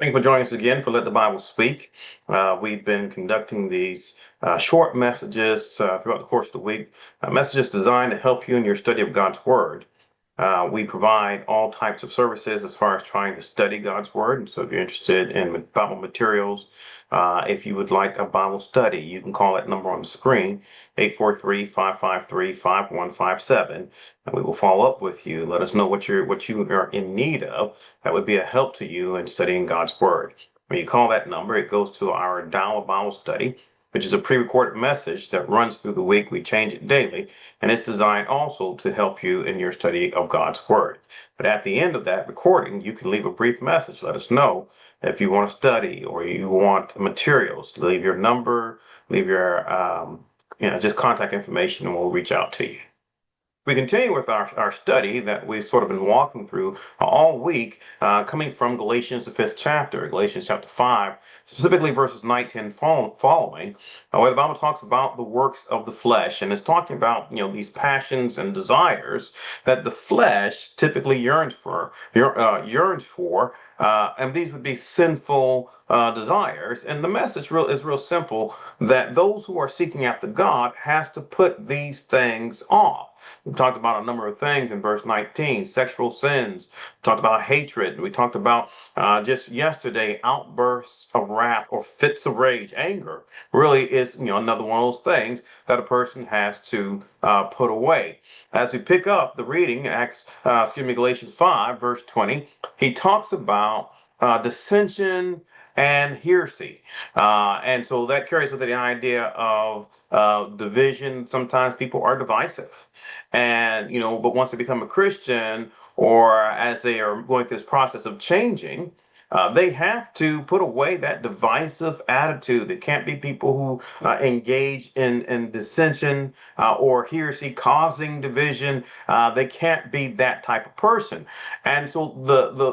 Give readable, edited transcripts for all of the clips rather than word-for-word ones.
Thank you for joining us again for Let the Bible Speak. We've been conducting these short messages throughout the course of the week, messages designed to help you in your study of God's Word. We provide all types of services as far as trying to study God's Word. And so if you're interested in Bible materials, if you would like a Bible study, you can call that number on the screen, 843-553-5157. And we will follow up with you. Let us know what you are in need of. That would be a help to you in studying God's Word. When you call that number, it goes to our Dial a Bible Study, which is a pre-recorded message that runs through the week. We change it daily, and it's designed also to help you in your study of God's Word. But at the end of that recording, you can leave a brief message. Let us know if you want to study or you want materials. Leave your number, leave your just contact information, and we'll reach out to you. We continue with our study that we've sort of been walking through all week, coming from Galatians, the 5th chapter, Galatians chapter 5, specifically verses 19 following, where the Bible talks about the works of the flesh, and it's talking about these passions and desires that the flesh typically yearns for, and these would be sinful desires. And the message is real simple, that those who are seeking after God has to put these things off. We talked about a number of things in verse 19, sexual sins. We talked about hatred. We talked about just yesterday, outbursts of wrath or fits of rage. Anger really is another one of those things that a person has to put away. As we pick up the reading, Galatians 5, verse 20, he talks about dissension and heresy. And so that carries with it the idea of division. Sometimes people are divisive. And, but once they become a Christian, or as they are going through this process of changing, they have to put away that divisive attitude. It can't be people who engage in dissension or heresy, causing division. They can't be that type of person. And so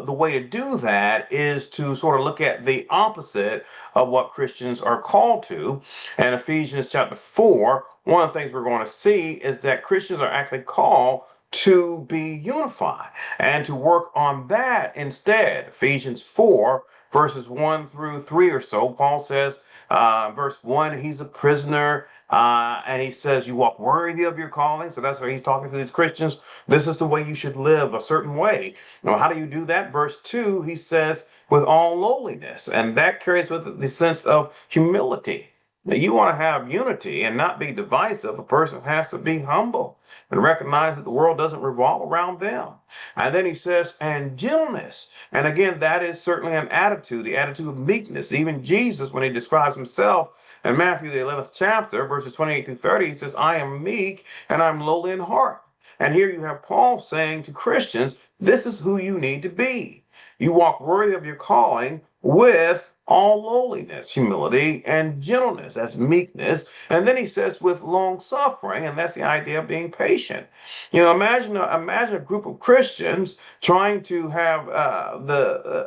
the way to do that is to sort of look at the opposite of what Christians are called to. And Ephesians chapter 4, one of the things we're going to see is that Christians are actually called to be unified and to work on that instead. Ephesians 4, verses 1 through 3 or so, Paul says, verse 1, he's a prisoner, and he says, you walk worthy of your calling. So that's why he's talking to these Christians. This is the way you should live, a certain way. Now, how do you do that? Verse 2, he says, with all lowliness, and that carries with it the sense of humility. Now, you want to have unity and not be divisive. A person has to be humble and recognize that the world doesn't revolve around them. And then he says, and gentleness. And again, that is certainly an attitude, the attitude of meekness. Even Jesus, when he describes himself in Matthew, the 11th chapter, verses 28 through 30, he says, I am meek and I'm lowly in heart. And here you have Paul saying to Christians, this is who you need to be. You walk worthy of your calling with all lowliness, humility, and gentleness. That's meekness. And then he says with long suffering, and that's the idea of being patient. Imagine a group of Christians trying to have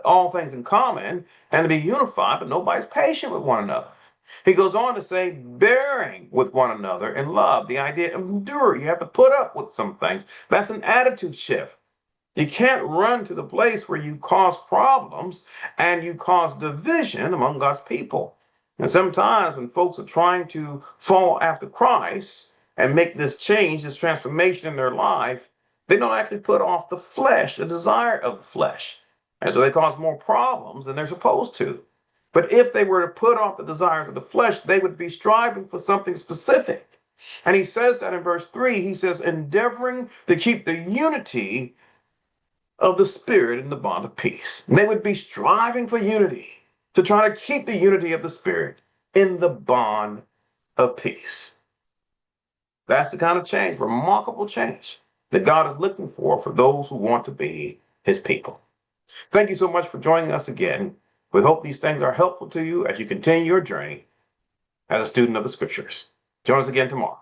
all things in common and to be unified, but nobody's patient with one another. He goes on to say, bearing with one another in love. The idea of endure. You have to put up with some things. That's an attitude shift. You can't run to the place where you cause problems and you cause division among God's people. And sometimes when folks are trying to follow after Christ and make this change, this transformation in their life, they don't actually put off the flesh, the desire of the flesh. And so they cause more problems than they're supposed to. But if they were to put off the desires of the flesh, they would be striving for something specific. And he says that in verse 3, he says, endeavoring to keep the unity of the Spirit in the bond of peace. And they would be striving for unity, to try to keep the unity of the Spirit in the bond of peace. That's the kind of change, remarkable change, that God is looking for those who want to be his people. Thank you so much for joining us again. We hope these things are helpful to you as you continue your journey as a student of the Scriptures. Join us again tomorrow.